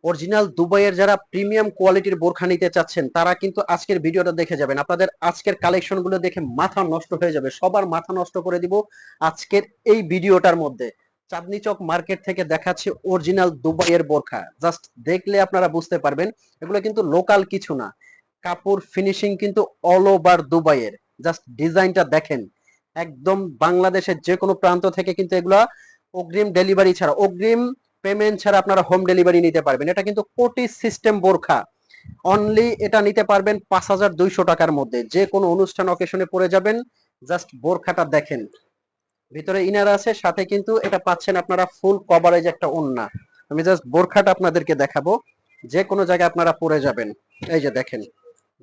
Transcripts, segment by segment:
Original দুবাইয়ের যারা premium কোয়ালিটির বোরখা নিতে চাচ্ছেন তারা কিন্তু আজকের ভিডিওটা দেখে যাবেন। আপনাদের আজকের কালেকশন গুলো দেখে মাথা নষ্ট হয়ে যাবে, সবার মাথা নষ্ট করে দিব আজকের এই ভিডিওটার মধ্যে। চাঁদনী চক মার্কেট থেকে দেখাচ্ছি অরিজিনাল দুবাইয়ের বোরখা, জাস্ট দেখলে আপনারা বুঝতে পারবেন এগুলো কিন্তু লোকাল কিছু না। কাপড় ফিনিশিং কিন্তু অল ওভার দুবাইয়ের। জাস্ট ডিজাইনটা দেখেন, একদম বাংলাদেশের যে কোনো প্রান্ত থেকে কিন্তু এগুলা অগ্রিম ডেলিভারি ছাড়া, অগ্রিম পেমেন্ট ছাড়া আপনারা হোম ডেলিভারি নিতে পারবেন। এটা কিন্তু কোটি সিস্টেম বোরখা। অনলি এটা নিতে পারবেন 5200 টাকার মধ্যে। যে কোনো অনুষ্ঠান অকেশনে পরে যাবেন, জাস্ট বোরখাটা দেখেন, ভিতরে ইনার আছে, সাথে কিন্তু এটা পাচ্ছেন আপনারা ফুল কভারেজ একটা ওড়না। আমি জাস্ট বোরখাটা আপনাদেরকে দেখাবো, যে কোনো জায়গায় আপনারা পরে যাবেন। এই যে দেখেন,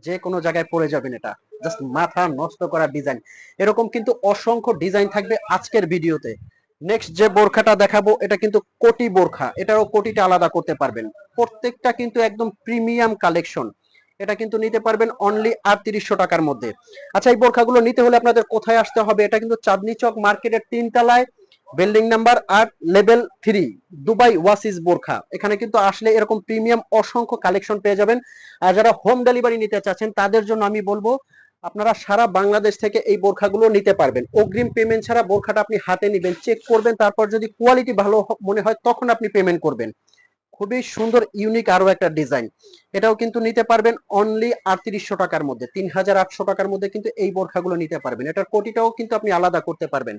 যে কোনো জায়গায় পরে যাবেন, এটা জাস্ট মাথা নষ্ট করা ডিজাইন। এরকম কিন্তু অসংখ্য ডিজাইন থাকবে আজকের ভিডিওতে। নেক্সট যে বোরখাটা দেখাবো এটা কিন্তু কোটি বোরখা, এটারও কোটিটা আলাদা করতে পারবেন। প্রত্যেকটা কিন্তু একদম প্রিমিয়াম কালেকশন। এটা কিন্তু নিতে পারবেন অনলি 3800 টাকার মধ্যে। আচ্ছা, এই বোরখাগুলো নিতে হলে আপনাদের কোথায় আসতে হবে? এটা কিন্তু চাঁদনী চক মার্কেটের 3 তলায়, বিল্ডিং নাম্বার 8, লেভেল 3, দুবাই ওয়াসিস বোরখা। এখানে কিন্তু আসলে এরকম প্রিমিয়াম অসংখ্য কালেকশন পেয়ে যাবেন। আর যারা হোম ডেলিভারি নিতে চাচ্ছেন তাদের জন্য আমি বলবো আপনারা সারা বাংলাদেশ থেকে এই বোরখাগুলো নিতে পারবেন। অগ্রিম পেমেন্ট ছাড়া বোরখাটা আপনি হাতে নেবেন, চেক করবেন, তারপর যদি কোয়ালিটি ভালো মনে হয় তখন আপনি পেমেন্ট করবেন। খুবই সুন্দর ইউনিক আরো একটা ডিজাইন। এটাও কিন্তু নিতে পারবেন অনলি 3800 টাকার মধ্যে। 3800 টাকার মধ্যে কিন্তু এই বোরখাগুলো নিতে পারবেন। এটার কোটিটাও কিন্তু আপনি আলাদা করতে পারবেন।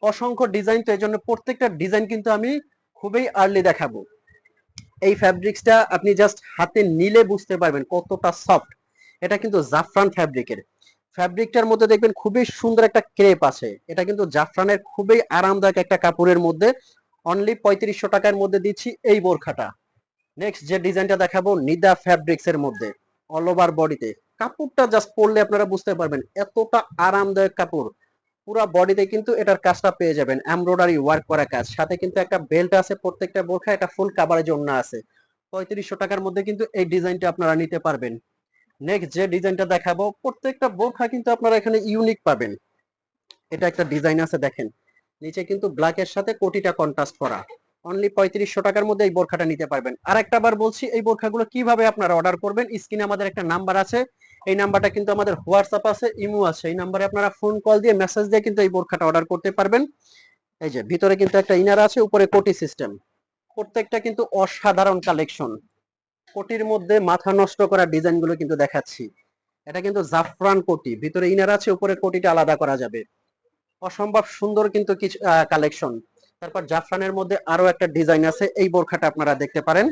অসংখ্য ডিজাইন, তো এই জন্য প্রত্যেকটা ডিজাইন কিন্তু আমি খুবই আর্লি দেখাবো। এই ফ্যাব্রিক্সটা আপনি জাস্ট হাতে নিলে বুঝতে পারবেন কতটা সফট। এটা কিন্তু জাফরান ফ্যাব্রিকের। ফ্যাব্রিকটার মধ্যে দেখবেন খুবই সুন্দর একটা ক্রেপ আছে। এটা কিন্তু জাফরানের খুবই আরামদায়ক একটা কাপড়ের মধ্যে। অনলি 3500 টাকার মধ্যে দিচ্ছি এই বোরখাটা। নেক্সট যে ডিজাইনটা দেখাবো নিদা ফ্যাব্রিক্স এর মধ্যে, অল ওভার বডিতে। কাপড়টা জাস্ট পরলে আপনারা বুঝতে পারবেন এতটা আরামদায়ক কাপড়। পুরো বডিতে কিন্তু এটার কাজটা পেয়ে যাবেন, এমব্রয়ডারি ওয়ার্ক করা কাজ, সাথে কিন্তু একটা বেল্ট আছে প্রত্যেকটা বোরখা, এটা ফুল কাভারেজ ওড়না আছে। 3500 টাকার মধ্যে কিন্তু এই ডিজাইনটা আপনারা নিতে পারবেন। নেক্সট যে ডিজাইনটা দেখাবো, প্রত্যেকটা বোরখা কিন্তু আপনারা এখানে ইউনিক পাবেন। এটা একটা ডিজাইন আছে দেখেন, নিচে কিন্তু ব্ল্যাক এর সাথে কোটিটা কন্ট্রাস্ট করা। অনলি 3500 টাকার মধ্যে এই বোরখাটা নিতে পারবেন। আর একটা বার বলছি, এই বোরখাগুলো কিভাবে আপনারা অর্ডার করবেন, স্ক্রিনে আমাদের একটা নাম্বার আছে, এই নাম্বারটা কিন্তু আমাদের হোয়াটসঅ্যাপ আছে, ইমো আছে, এই নাম্বারে আপনারা ফোন কল দিয়ে মেসেজ দিয়ে কিন্তু এই বোরখাটা অর্ডার করতে পারবেন। এই যে ভিতরে কিন্তু একটা ইনার আছে, উপরে কোটি সিস্টেম। প্রত্যেকটা কিন্তু অসাধারণ কালেকশন। কোটির মধ্যে মাথা নষ্ট করা ডিজাইন গুলো কিন্তু দেখাচ্ছি। এটা কিন্তু জাফরান কোটি, ভিতরে ইনার আছে, উপরে কোটিটা আলাদা করা যাবে। অসম্ভব সুন্দর কিন্তু কিছু কালেকশন। তারপর জাফরানের মধ্যে আরো একটা ডিজাইন আছে, এই বোরখাটা আপনারা দেখতে পারেন।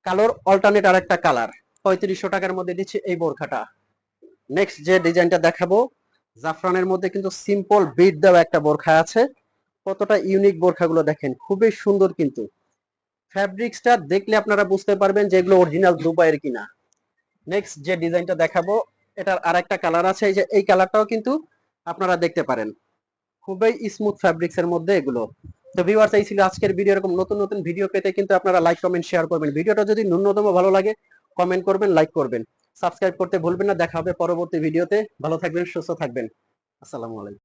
কালোর অল্টারনেট আর একটা কালার, 3500 টাকার মধ্যে দিচ্ছি এই বোরখাটা। নেক্সট যে ডিজাইনটা দেখাবো, জাফরানের মধ্যে কিন্তু সিম্পল বিট দেওয়া একটা বোরখা আছে। কতটা ইউনিক বোরখাগুলো দেখেন, খুবই সুন্দর কিন্তু। ফ্যাব্রিক্সটা দেখলে আপনারা বুঝতে পারবেন যে এগুলো অরিজিনাল দুবাইয়ের কিনা। নেক্সট যে ডিজাইনটা দেখাবো, এটার আরেকটা কালার আছে, এই যে এই কালারটাও কিন্তু আপনারা দেখতে পারেন। খুবই স্মুথ ফ্যাব্রিক্স এর মধ্যে এগুলো। তো ভিউয়ার্স, এই ছিল আজকের ভিডিও। এরকম নতুন নতুন ভিডিও পেতে কিন্তু আপনারা লাইক কমেন্ট শেয়ার করবেন। ভিডিওটা যদি ন্যূনতম ভালো লাগে কমেন্ট করবেন, লাইক করবেন, সাবস্ক্রাইব করতে ভুলবেন না। দেখা হবে পরবর্তী ভিডিওতে। ভালো থাকবেন, সুস্থ থাকবেন। আসসালামু আলাইকুম।